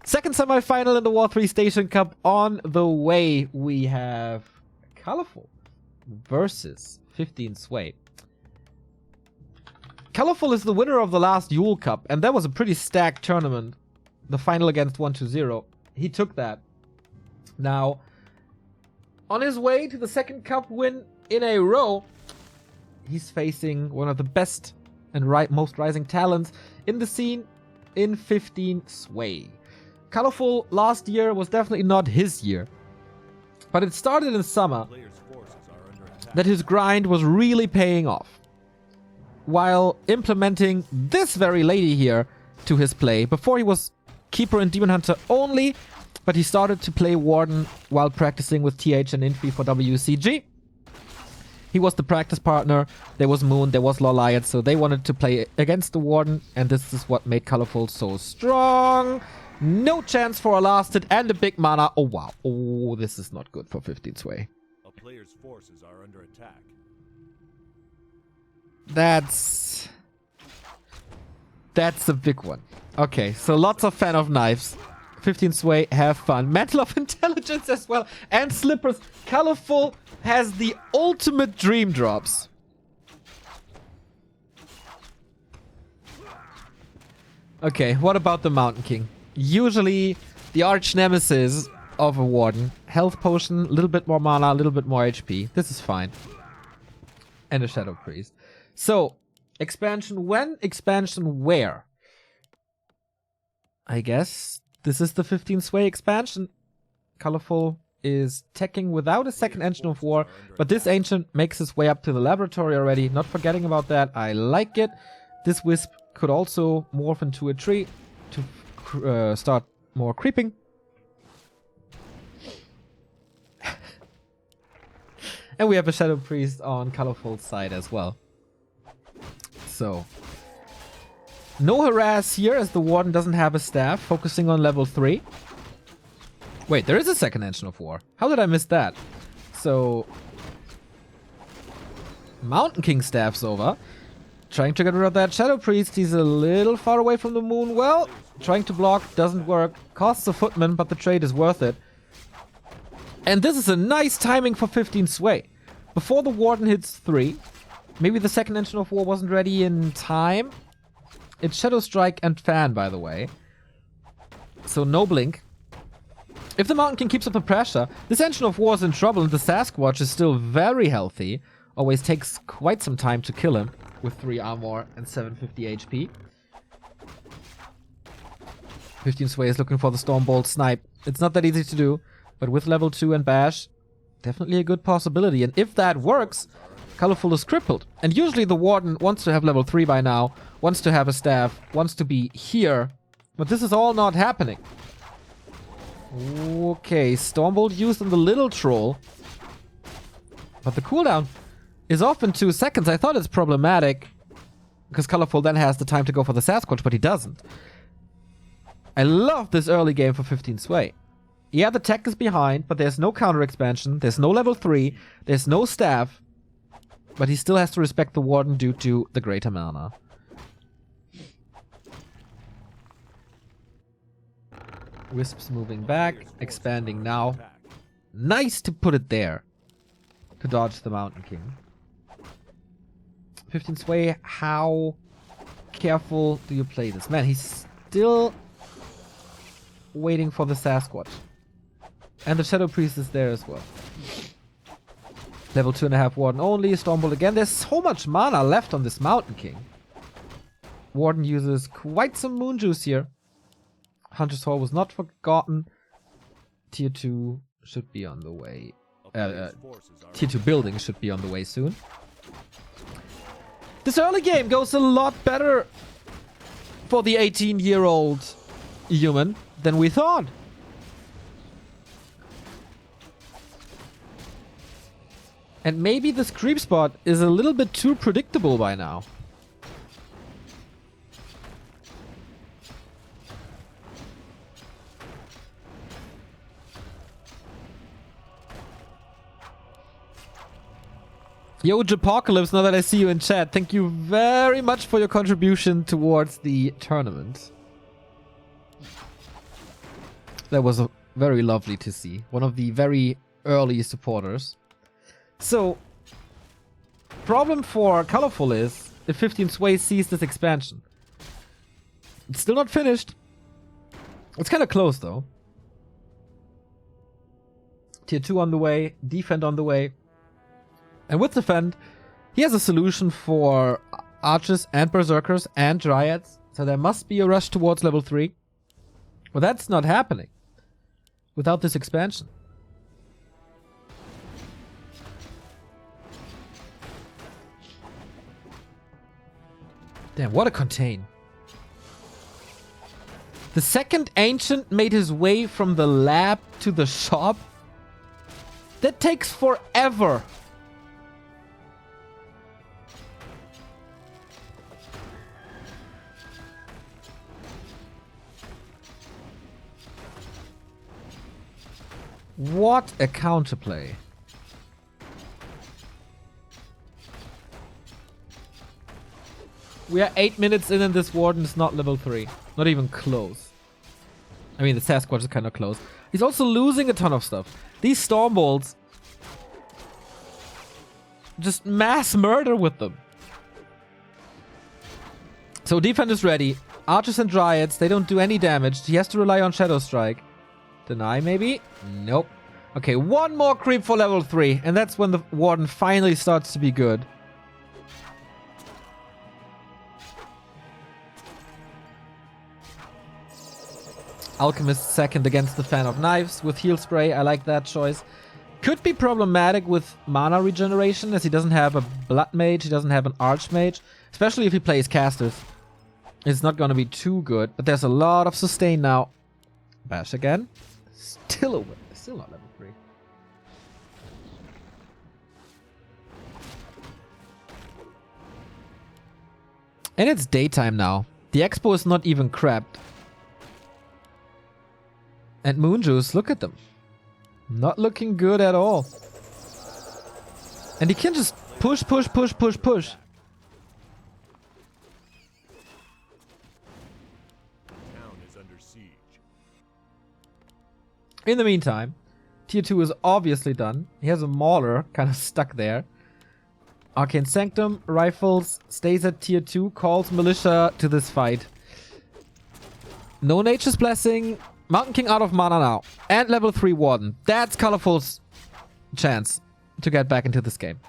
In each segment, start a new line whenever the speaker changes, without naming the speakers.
Second semi-final in the War3Station Cup on the way. We have Colorful versus 15 Sway. Colorful is the winner of the last Yule Cup, and that was a pretty stacked tournament. The final against 1-2-0. He took that. Now, on his way to the second cup win in a row, he's facing one of the best and most rising talents in the scene in 15 Sway. Colorful last year was definitely not his year, but it started in summer that his grind was really paying off, while implementing this very lady here to his play. Before he was Keeper and Demon Hunter only, but he started to play Warden while practicing with TH and Infi for WCG. He was the practice partner, there was Moon, there was Loliot, so they wanted to play against the Warden, and this is what made Colorful so strong. No chance for a last hit and a big mana. Oh wow, oh, this is not good for 15 Sway.
A player's forces are under attack.
That's a big one. Okay, so lots of Fan of Knives. 15 Sway, have fun. Mantle of Intelligence as well. And Slippers. Colorful has the ultimate dream drops. Okay, what about the Mountain King? Usually the arch nemesis of a Warden. Health potion, a little bit more mana, a little bit more HP. This is fine. And a Shadow Priest. So, expansion when? Expansion where? I guess this is the 15 Sway expansion. Colorful is teching without a second Engine of War, but this Ancient makes his way up to the laboratory already. Not forgetting about that. I like it. This Wisp could also morph into a tree to start more creeping. And we have a Shadow Priest on Colorful's side as well. So, no harass here as the Warden doesn't have a staff, focusing on level 3. Wait, there is a second Engine of War. How did I miss that? So, Mountain King staff's over. Trying to get rid of that Shadow Priest. He's a little far away from the Moon. Well, trying to block doesn't work. Costs a Footman, but the trade is worth it. And this is a nice timing for 15 Sway. Before the Warden hits 3, maybe the second Engine of War wasn't ready in time. It's Shadow Strike and Fan, by the way. So no blink. If the Mountain King keeps up the pressure, this Engine of War is in trouble, and the Sasquatch is still very healthy. Always takes quite some time to kill him with 3 armor and 750 HP. 15 Sway is looking for the Stormbolt snipe. It's not that easy to do, but with level 2 and Bash, definitely a good possibility. And if that works, Colorful is crippled. And usually the Warden wants to have level 3 by now, wants to have a staff, wants to be here. But this is all not happening. Okay, Stormbolt used on the little troll. But the cooldown is off in 2 seconds. I thought it's problematic, because Colorful then has the time to go for the Sasquatch, but he doesn't. I love this early game for 15 Sway. Yeah, the tech is behind, but there's no counter expansion, there's no level 3, there's no staff. But he still has to respect the Warden due to the greater mana. Wisps moving back, expanding now. Nice to put it there to dodge the Mountain King. 15 Sway, how careful do you play this? Man, he's still waiting for the Sasquatch. And the Shadow Priest is there as well. Level 2.5 Warden only, Stormbolt again. There's so much mana left on this Mountain King. Warden uses quite some Moon Juice here. Hunter's Hall was not forgotten. Tier 2 should be on the way. Tier 2 building should be on the way soon. This early game goes a lot better for the 18-year-old human than we thought. And maybe this creep spot is a little bit too predictable by now. Yo, Japocalypse, now that I see you in chat, thank you very much for your contribution towards the tournament. That was very lovely to see. One of the very early supporters. So, problem for Colorful is if 15 Sway sees this expansion. It's still not finished. It's kind of close though. Tier 2 on the way, Defend on the way. And with Defend, he has a solution for Archers and Berserkers and Dryads. So there must be a rush towards level 3. Well, that's not happening without this expansion. Damn, what a contain. The second Ancient made his way from the lab to the shop. That takes forever. What a counterplay. We are 8 minutes in and this Warden is not level 3. Not even close. I mean, the Sasquatch is kind of close. He's also losing a ton of stuff. These Storm Bolts. Just mass murder with them. So Defend is ready. Archers and Dryads, they don't do any damage. He has to rely on Shadow Strike. Deny, maybe? Nope. Okay, one more creep for level 3. And that's when the Warden finally starts to be good. Alchemist second against the Fan of Knives with Heal Spray. I like that choice. Could be problematic with mana regeneration as he doesn't have a Blood Mage, he doesn't have an Archmage. Especially if he plays casters. It's not going to be too good, but there's a lot of sustain now. Bash again. Still away. Still not level 3. And it's daytime now. The expo is not even crapped. And Moonjuice, look at them. Not looking good at all. And he can just push.
Town is under siege.
In the meantime, Tier 2 is obviously done. He has a Mauler kind of stuck there. Arcane Sanctum, Rifles, stays at Tier 2, calls Militia to this fight. No Nature's Blessing. Mountain King out of mana now. And level 3 Warden. That's Colorful's chance to get back into this game.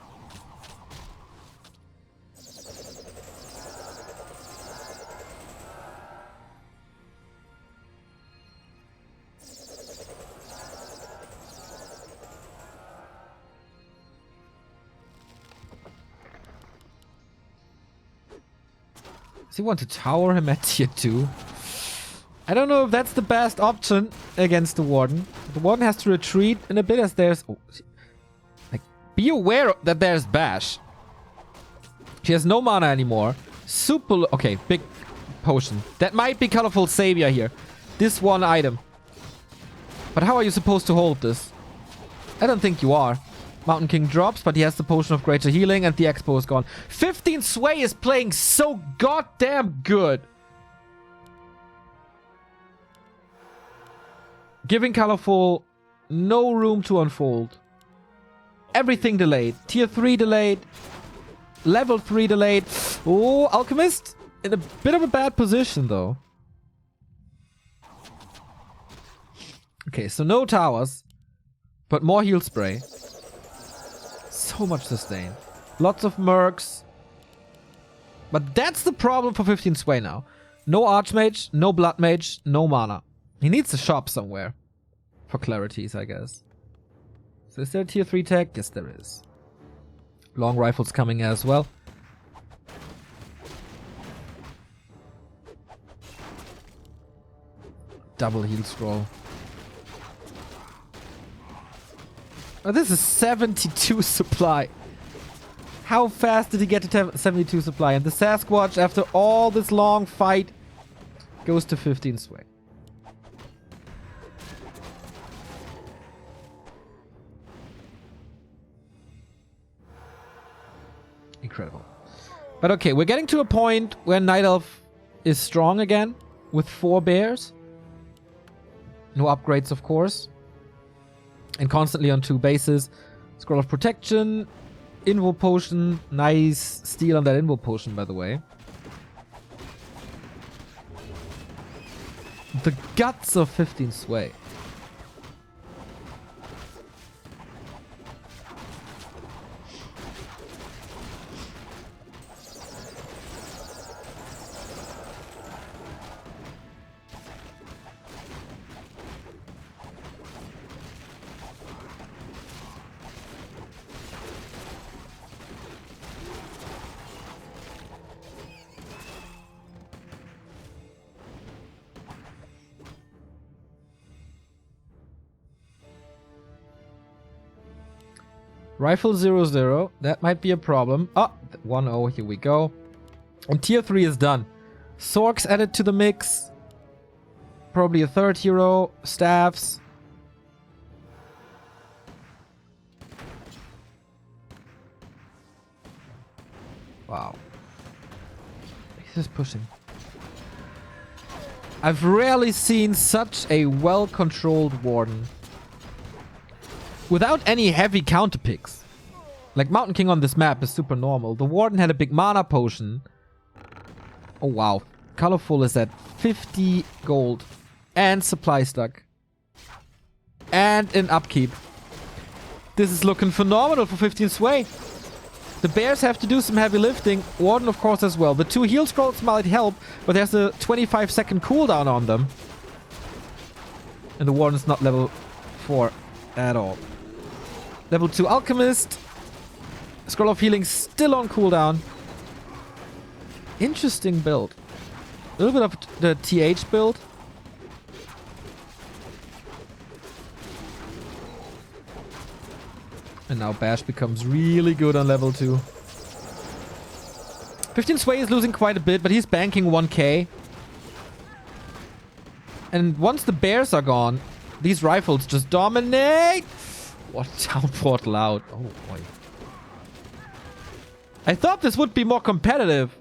Does he want to tower him at Tier 2? I don't know if that's the best option against the Warden. The Warden has to retreat in a bit as there's... Oh, like, be aware that there's Bash. She has no mana anymore. Super... Okay, big potion. That might be Colorful Savior here. This one item. But how are you supposed to hold this? I don't think you are. Mountain King drops, but he has the Potion of Greater Healing and the Expo is gone. 15 Sway is playing so goddamn good. Giving Colorful no room to unfold. Everything delayed. Tier 3 delayed. Level 3 delayed. Oh, Alchemist in a bit of a bad position though. Okay, so no towers. But more Heal Spray. So much sustain. Lots of mercs. But that's the problem for 15 Sway now. No Archmage, no Blood Mage, no mana. He needs a shop somewhere. For clarities, I guess. So is there a Tier 3 tech? Yes, there is. Long Rifles coming as well. Double Heal Scroll. Oh, this is 72 supply. How fast did he get to 72 supply? And the Sasquatch, after all this long fight, goes to 15 Sway. Incredible. But okay, we're getting to a point where Night Elf is strong again with 4 bears. No upgrades, of course. And constantly on 2 bases. Scroll of Protection. Invo Potion. Nice steal on that Invo Potion, by the way. The guts of 15 Sway. Rifle 0-0. That might be a problem. Oh, 1-0. Here we go. And tier 3 is done. Sorks added to the mix. Probably a 3rd hero. Staffs. Wow. He's just pushing. I've rarely seen such a well-controlled Warden. Without any heavy counter picks. Like Mountain King on this map is super normal. The Warden had a big mana potion. Oh wow. Colorful is at 50 gold. And supply stuck. And in upkeep. This is looking phenomenal for 15 Sway. The bears have to do some heavy lifting. Warden of course as well. The 2 heal scrolls might help. But there's a 25-second cooldown on them. And the Warden's not level 4 at all. Level 2 Alchemist. Scroll of Healing still on cooldown. Interesting build. A little bit of the TH build. And now Bash becomes really good on level 2. 15 Sway is losing quite a bit, but he's banking 1k. And once the bears are gone, these rifles just dominate. What town portal out. Oh boy. I thought this would be more competitive.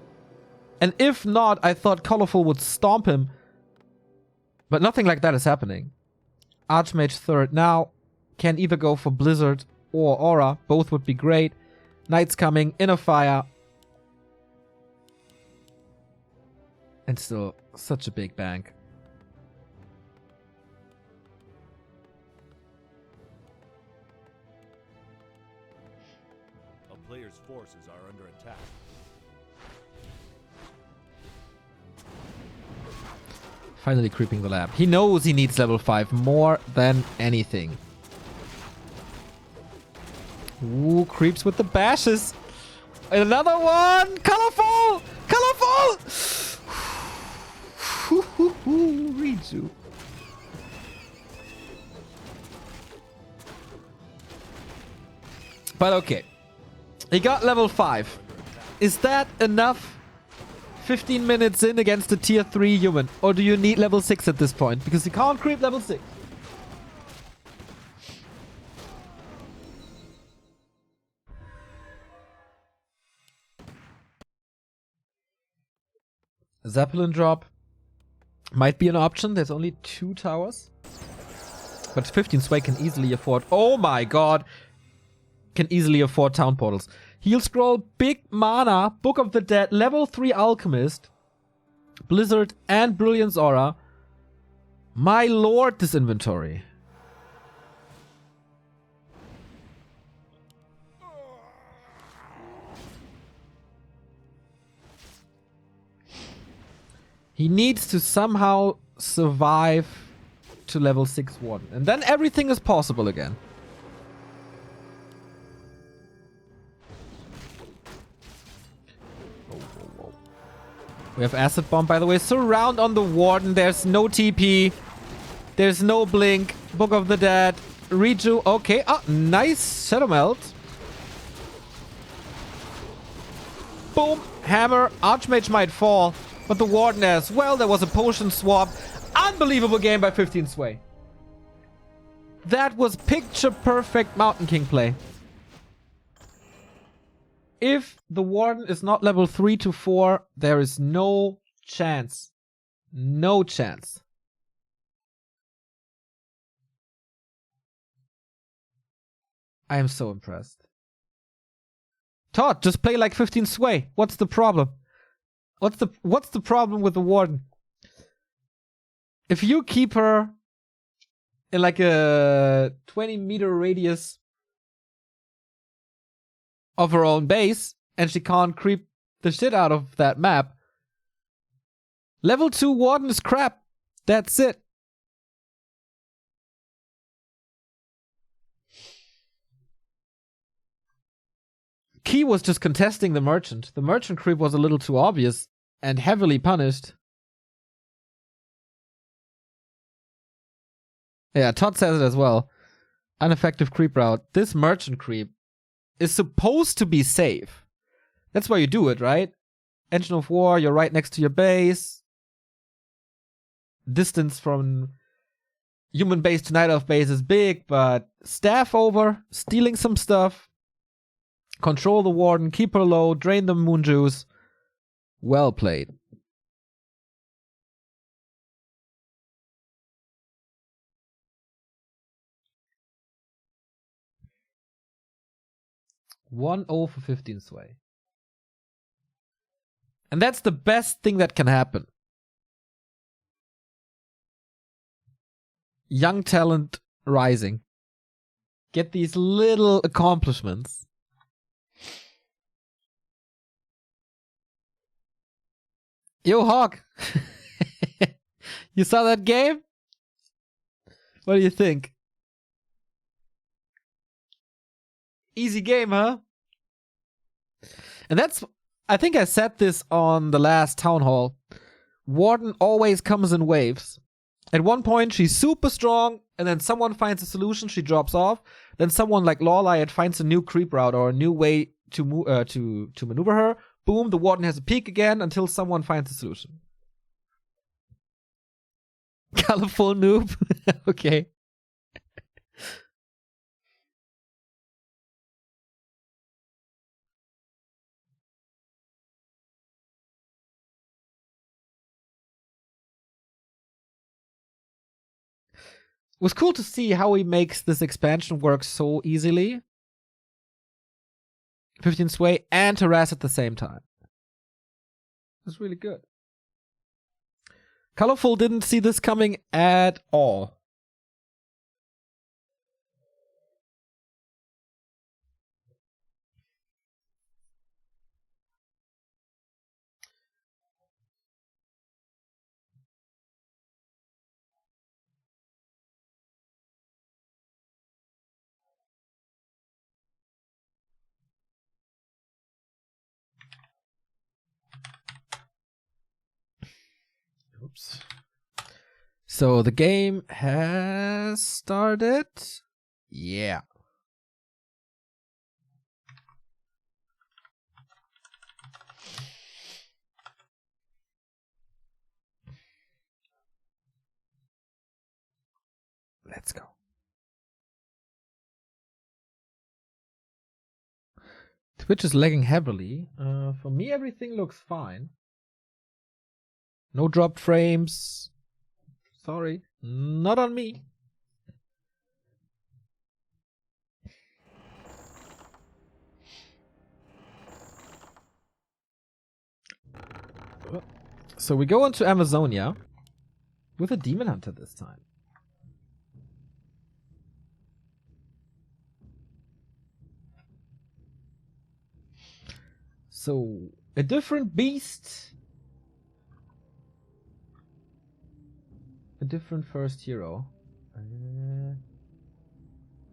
And if not, I thought Colorful would stomp him. But nothing like that is happening. Archmage 3rd now. Can either go for Blizzard or Aura. Both would be great. Knight's coming. Inner Fire. And still such a big bank.
Players' forces are under attack.
Finally creeping the lab. He knows he needs level 5 more than anything. Ooh, creeps with the bashes. Another one! Colorful! Colorful! Riju. But okay. He got level 5. Is that enough? 15 minutes in against a tier 3 human. Or do you need level 6 at this point? Because you can't creep level 6. Zeppelin drop might be an option. There's only 2 towers. But 15 Sway can easily afford... Oh my god! Can easily afford town portals. Heal Scroll, big mana, Book of the Dead, level 3 Alchemist, Blizzard, and Brilliance Aura. My lord, this inventory. He needs to somehow survive to level 6 Warden. And then everything is possible again. We have Acid Bomb, by the way. Surround on the Warden. There's no TP. There's no Blink. Book of the Dead. Reju. Okay. Ah, nice Shadow Melt. Boom. Hammer. Archmage might fall. But the Warden as well. There was a potion swap. Unbelievable game by 15 Sway. That was picture perfect Mountain King play. If the Warden is not level 3 to 4, there is no chance. No chance. I am so impressed. Todd, just play like 15 Sway. What's the problem? What's the problem with the Warden? If you keep her in like a 20-meter radius of her own base, and she can't creep the shit out of that map, level 2 Warden is crap. That's it. Key was just contesting the merchant. The merchant creep was a little too obvious and heavily punished. Yeah, Todd says it as well. Ineffective creep route. This merchant creep is supposed to be safe. That's why you do it, right? Engine of War, you're right next to your base. Distance from human base to night elf base is big, but staff over, stealing some stuff. Control the Warden, keep her low, drain the moon juice. Well played. One 0 for 15 Sway. And that's the best thing that can happen. Young talent rising. Get these little accomplishments. Yo, Hawk. You saw that game? What do you think? Easy game, huh? And that's... I think I said this on the last town hall. Warden always comes in waves. At one point, she's super strong, and then someone finds a solution, she drops off. Then someone like Lawlight finds a new creep route or a new way to maneuver her. Boom, the Warden has a peak again until someone finds a solution. Colorful noob. Okay. It was cool to see how he makes this expansion work so easily. 15 Sway and Harass at the same time. It's really good. Colorful didn't see this coming at all. Oops. So the game has started. Yeah. Let's go. Twitch is lagging heavily. For me, everything looks fine. No dropped frames. Sorry, not on me. So we go into Amazonia with a Demon Hunter this time. So a different beast. A different first hero.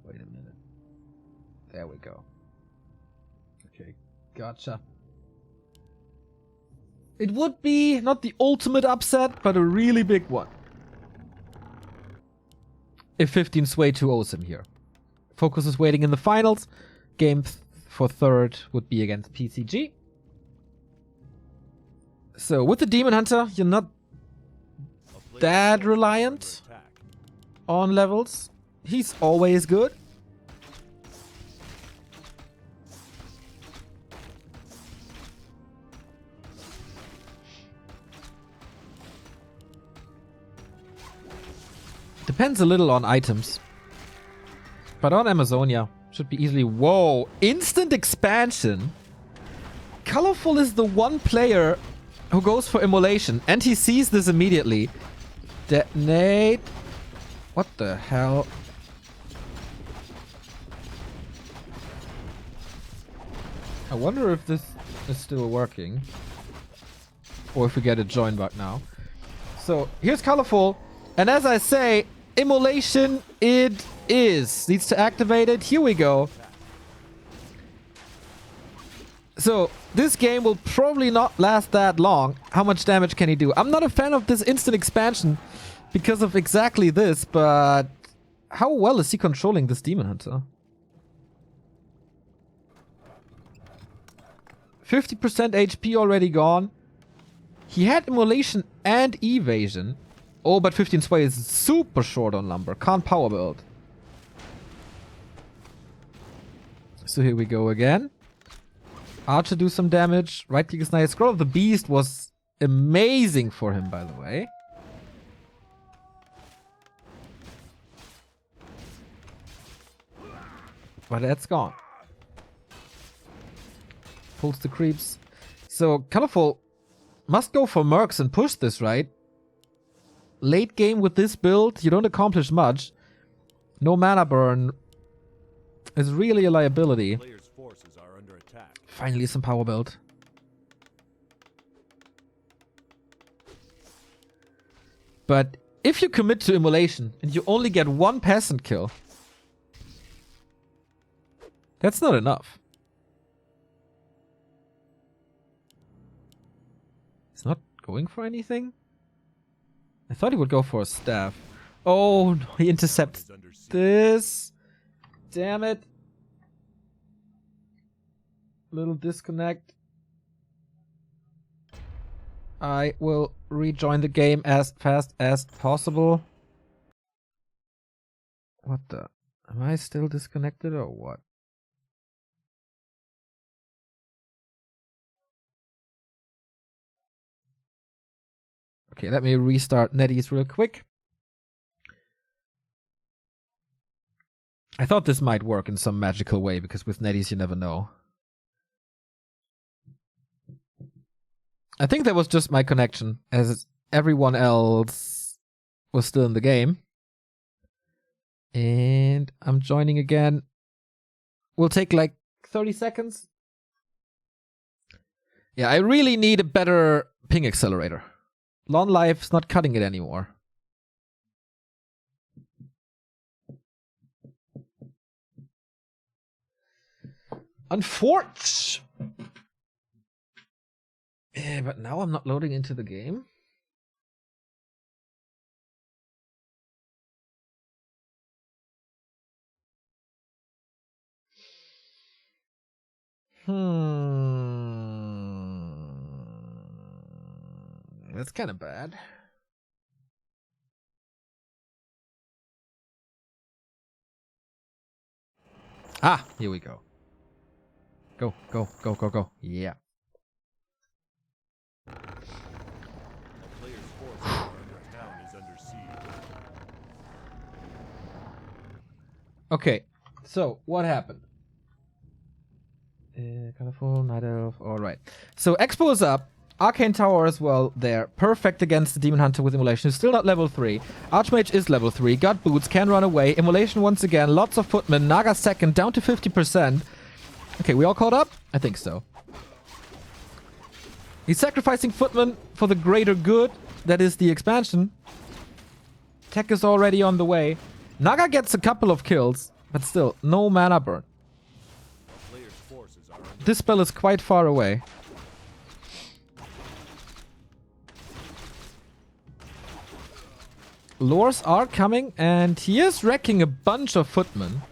Wait a minute. There we go. Okay, gotcha. It would be not the ultimate upset, but a really big one. If 15 Sway 2-0s him here. Focus is waiting in the finals. Game for third would be against PCG. So with the Demon Hunter, you're not that reliant on levels. He's always good. Depends a little on items. But on Amazonia, Should be easily... Whoa! Instant expansion? Colorful is the one player who goes for immolation. And he sees this immediately. Detonate. What the hell? I wonder if this is still working. Or if we get a join bug now. So, here's Colorful. And as I say, immolation it is. Needs to activate it. Here we go. So, this game will probably not last that long. How much damage can he do? I'm not a fan of this instant expansion because of exactly this, but how well is he controlling this Demon Hunter? 50% HP already gone. He had immolation and evasion. Oh, but 15 sway is super short on lumber. Can't power build. So here we go again. Archer do some damage. Right click is nice. Scroll of the Beast was amazing for him, by the way. But that's gone. Pulls the creeps. So, Colorful must go for mercs and push this, right? Late game with this build, you don't accomplish much. No mana burn is really a liability.
Players' forces are under attack.
Finally some power build. But if you commit to immolation and you only get one peasant kill, that's not enough. It's not going for anything? I thought he would go for a staff. Oh, no, he intercepts this. Damn it. Little disconnect. I will rejoin the game as fast as possible. What the? Am I still disconnected or what? Okay, let me restart NetEase real quick. I thought this might work in some magical way, because with NetEase you never know. I think that was just my connection, as everyone else was still in the game. And I'm joining again. Will take like 30 seconds. Yeah, I really need a better ping accelerator. Long Life's not cutting it anymore. Unfortunately. Yeah, but now I'm not loading into the game. That's kind of bad. Ah, here we go. Go, go, go, go, go. Yeah.
A player's forces are under town is under siege.
Okay, so what happened? Colorful, Night Elf, alright. So Expo is up. Arcane Tower as well there. Perfect against the Demon Hunter with Immolation. He's still not level 3. Archmage is level 3. Got boots, can run away. Immolation once again. Lots of footmen. Naga second, down to 50%. Okay, we all caught up? I think so. He's sacrificing footmen for the greater good. That is the expansion. Tech is already on the way. Naga gets a couple of kills, but still, no mana burn.
Players' forces are under
This spell is quite far away. Lures are coming, and he is wrecking a bunch of footmen.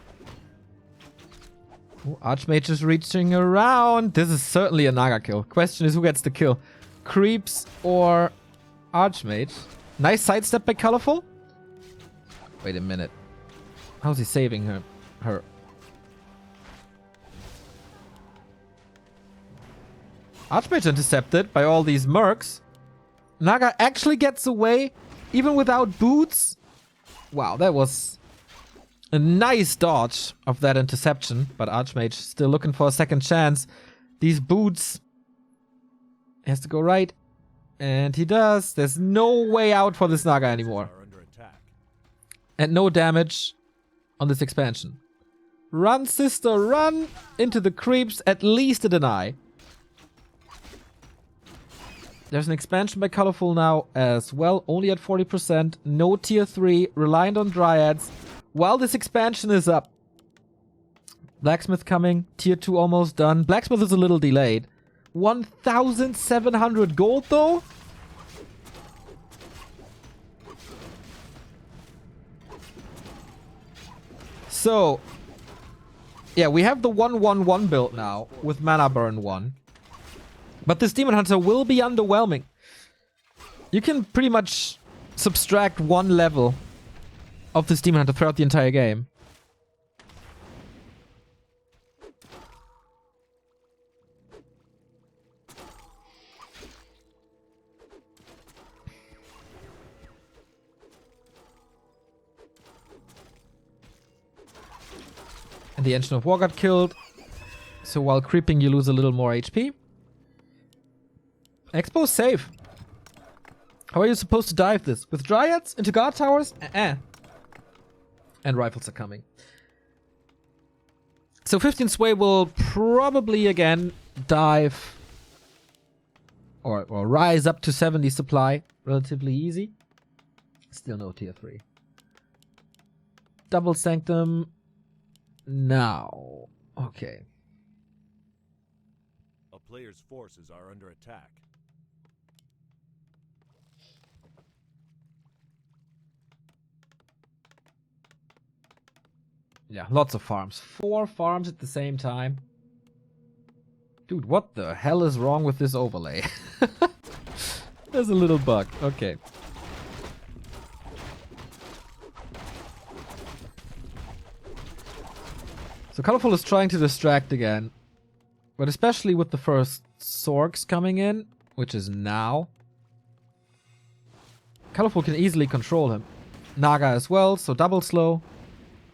Ooh, Archmage is reaching around. This is certainly a Naga kill. Question is who gets the kill. Creeps or Archmage? Nice sidestep by Colorful. Wait a minute. How's he saving her? Archmage intercepted by all these mercs. Naga actually gets away even without boots. Wow, that was A nice dodge of that interception, but Archmage still looking for a second chance. These boots. He has to go right. And he does. There's no way out for this Naga anymore.
Are under attack.
And no damage on this expansion. Run, sister, run into the creeps. At least a deny. There's an expansion by Colorful now as well. Only at 40%. No tier 3. Reliant on Dryads. While this expansion is up. Blacksmith coming. Tier 2 almost done. Blacksmith is a little delayed. 1,700 gold though? So, yeah, we have the 1-1-1 build now with Mana Burn 1. But this Demon Hunter will be underwhelming. You can pretty much subtract one level of this Demon Hunter throughout the entire game. And the Engine of War got killed. So while creeping, you lose a little more HP. Expo's safe. How are you supposed to dive this? With Dryads? Into guard towers? And rifles are coming. So 15 Sway will probably again dive or rise up to 70 supply. Relatively easy. Still no tier 3. Double Sanctum. Now. Okay.
A player's forces are under attack.
Yeah, lots of farms. 4 farms at the same time. Dude, what the hell is wrong with this overlay? There's a little bug. Okay. So Colorful is trying to distract again. But especially with the first Sorks coming in, which is now. Colorful can easily control him. Naga as well, so double slow.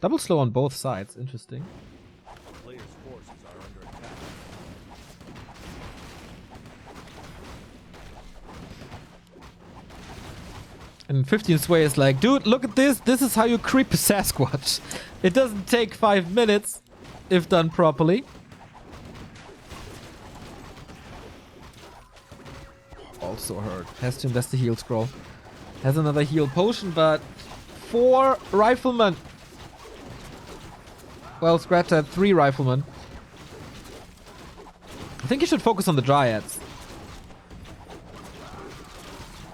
Double slow on both sides, interesting.
A player's forces are under attack.
And 15 Sway is like, dude, look at this. This is how you creep a Sasquatch. It doesn't take 5 minutes if done properly. Also hurt. Has to invest the heal scroll. Has another heal potion, but 4 riflemen. Well, Scratch had 3 riflemen. I think you should focus on the Dryads.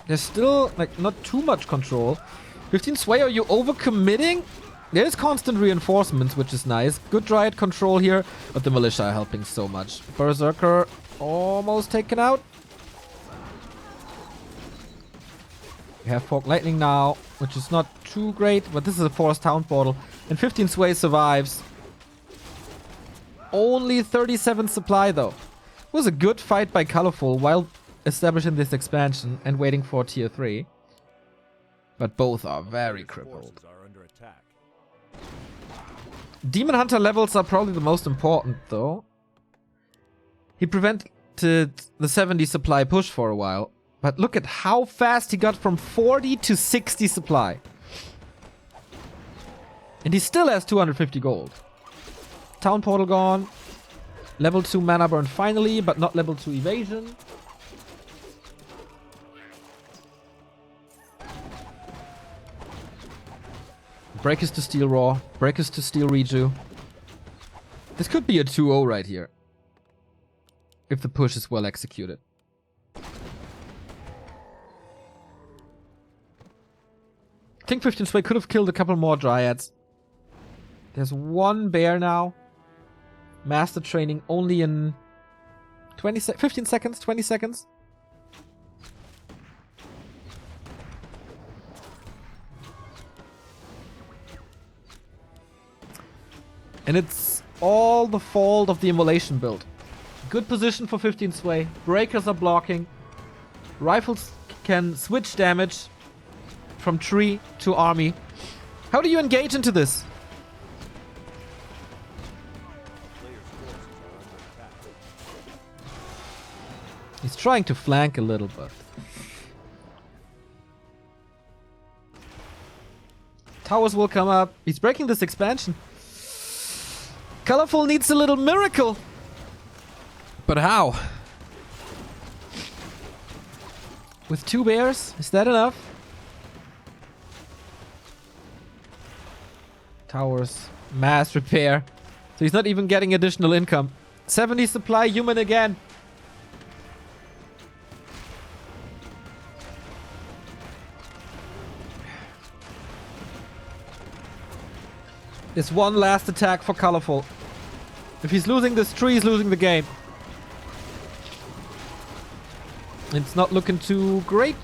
There's still, like, not too much control. 15 Sway, are you overcommitting? There's constant reinforcements, which is nice. Good Dryad control here, but the Militia are helping so much. Berserker almost taken out. We have Fork Lightning now, which is not too great, but this is a Forest Town portal. And 15 Sway survives. Only 37 supply, though. It was a good fight by Colorful while establishing this expansion and waiting for tier 3. But both are very crippled.
Are under attack.
Demon Hunter levels are probably the most important, though. He prevented the 70 supply push for a while. But look at how fast he got from 40 to 60 supply. And he still has 250 gold. Town portal gone. Level 2 mana burn finally, but not level 2 evasion. Breakers to steal raw. Breakers to steal reju. This could be a 2-0 right here. If the push is well executed. I think 15 Sway could have killed a couple more Dryads. There's 1 bear now. Master training only in 15 seconds, 20 seconds. And it's all the fault of the immolation build. Good position for 15 Sway. Breakers are blocking. Rifles can switch damage from tree to army. How do you engage into this? He's trying to flank a little, but... Towers will come up. He's breaking this expansion. Colorful needs a little miracle. But how? With 2 bears? Is that enough? Towers. Mass repair. So he's not even getting additional income. 70 supply human again. This one last attack for Colorful. If he's losing this tree, he's losing the game. It's not looking too great.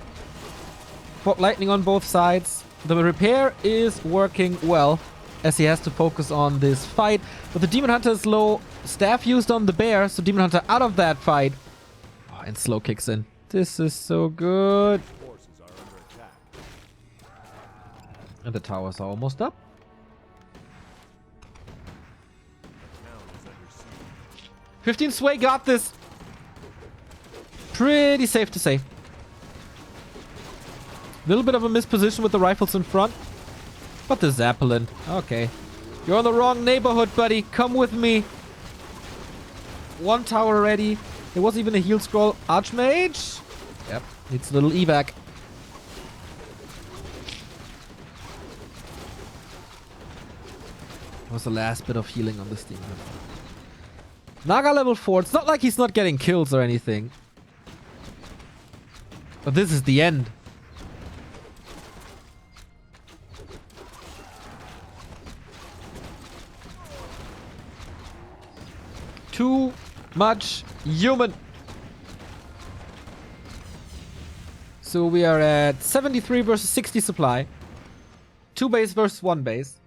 Fog Lightning on both sides. The repair is working well, as he has to focus on this fight. But the Demon Hunter is low. Staff used on the bear, so Demon Hunter out of that fight. Oh, and slow kicks in. This is so good.
Forces are under attack.
And the towers are almost up.
Town is under siege.
15 Sway got this. Pretty safe to say. Little bit of a misposition with the rifles in front. But the Zeppelin. Okay. You're in the wrong neighborhood, buddy. Come with me. 1 tower ready. There was even a heal scroll. Archmage. Yep. Needs a little evac. That was the last bit of healing on this team. Naga level 4. It's not like he's not getting kills or anything. But this is the end. Too much human. So we are at 73 versus 60 supply. 2 base versus 1 base.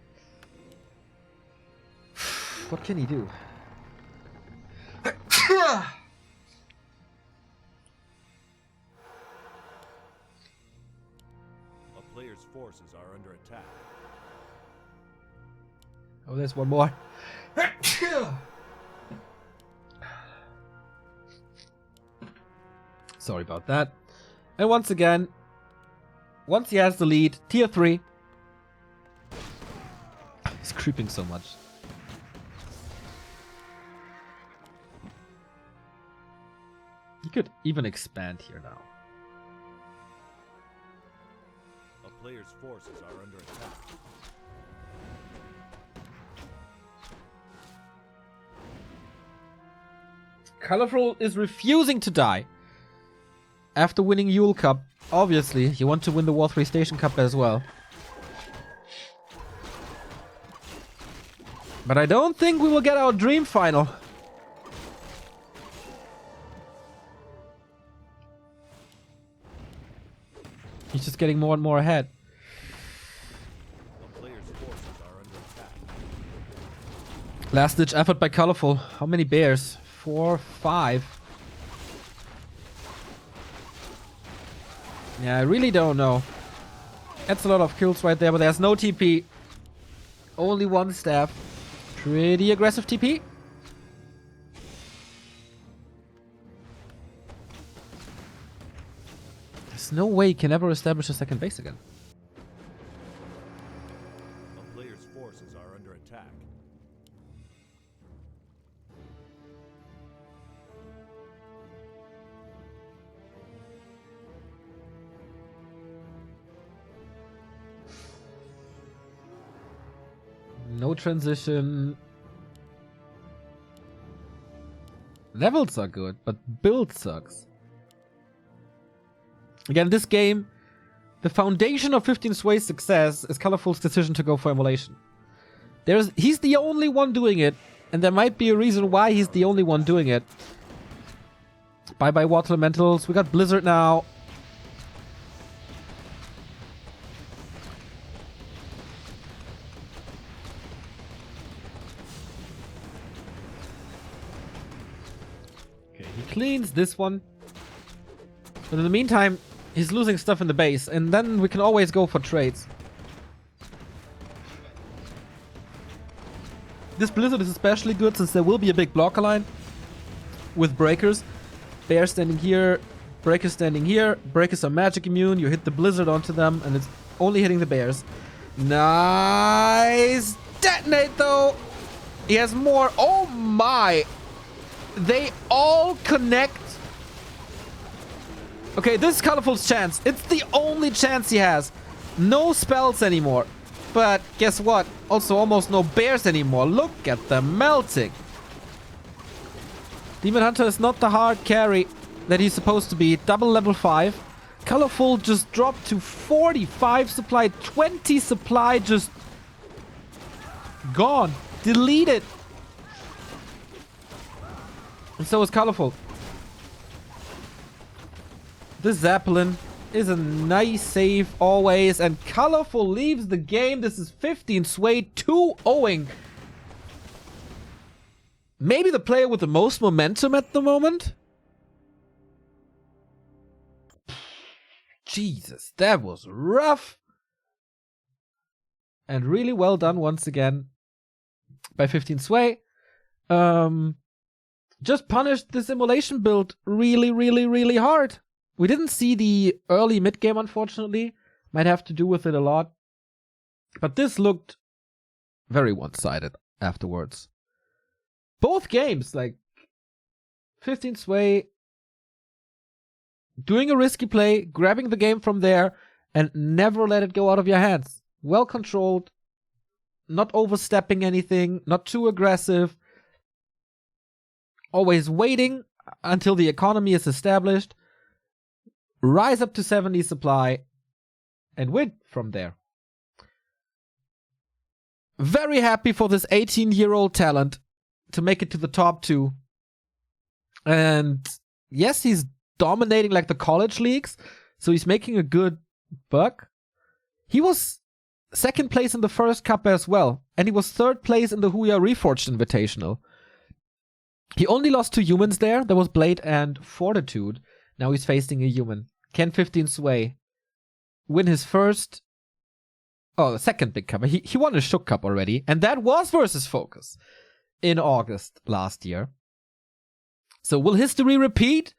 What can he do?
A player's forces are under attack.
Oh, there's one more. Sorry about that. And once again, once he has the lead, tier 3. He's creeping so much. He could even expand here now.
A player's forces are under attack.
Colorful is refusing to die. After winning Yule Cup, obviously, you want to win the War3Station Cup as well. But I don't think we will get our dream final. He's just getting more and more ahead.
A player's forces are under attack.
Last ditch effort by Colorful. How many bears? 4, 5. Yeah, I really don't know. That's a lot of kills right there, but there's no TP. Only 1 staff. Pretty aggressive TP. There's no way he can ever establish a second base again.
A player's forces are under attack.
No transition. Levels are good, but build sucks. Again, this game, the foundation of 15 Sway's success is Colorful's decision to go for Immolation. He's the only one doing it, and there might be a reason why he's the only one doing it. Bye-bye Water Elementals. We got Blizzard now. Okay, he cleans this one. But in the meantime, he's losing stuff in the base, and then we can always go for trades. This Blizzard is especially good since there will be a big blocker line with breakers. Bear standing here. Breaker standing here. Breakers are magic immune. You hit the blizzard onto them, and it's only hitting the bears. Nice! Detonate, though! He has more. Oh, my! They all connect. Okay, this is Colorful's chance. It's the only chance he has. No spells anymore. But guess what? Also almost no bears anymore. Look at them melting. Demon Hunter is not the hard carry that he's supposed to be. Double level 5. Colorful just dropped to 45 supply. 20 supply just gone. Deleted. And so is Colorful. This Zeppelin is a nice save always. And Colorful leaves the game. This is 15 sway, 2-0ing. Maybe the player with the most momentum at the moment. Jesus, that was rough. And really well done once again by 15 sway. Just punished the simulation build really, really, really hard. We didn't see the early mid-game, unfortunately. Might have to do with it a lot. But this looked very one-sided afterwards. Both games, like 15 sway, doing a risky play, grabbing the game from there, and never let it go out of your hands. Well controlled, not overstepping anything, not too aggressive. Always waiting until the economy is established. Rise up to 70 supply and win from there. Very happy for this 18-year-old talent to make it to the top 2. And yes, he's dominating like the college leagues, so he's making a good buck. He was 2nd place in the first cup as well, and he was 3rd place in the Huya Reforged Invitational. He only lost 2 humans there. There was Blade and Fortitude. Now he's facing a human. Can 15 sway win his second big cup? He won a Shook Cup already, and that was versus Focus in August last year. So will history repeat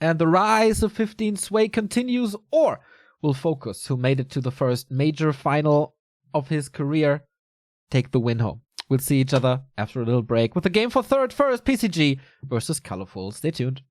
and the rise of 15 sway continues, or will Focus, who made it to the first major final of his career, take the win home? We'll see each other after a little break with a game for 3rd first, PCG versus Colorful. Stay tuned.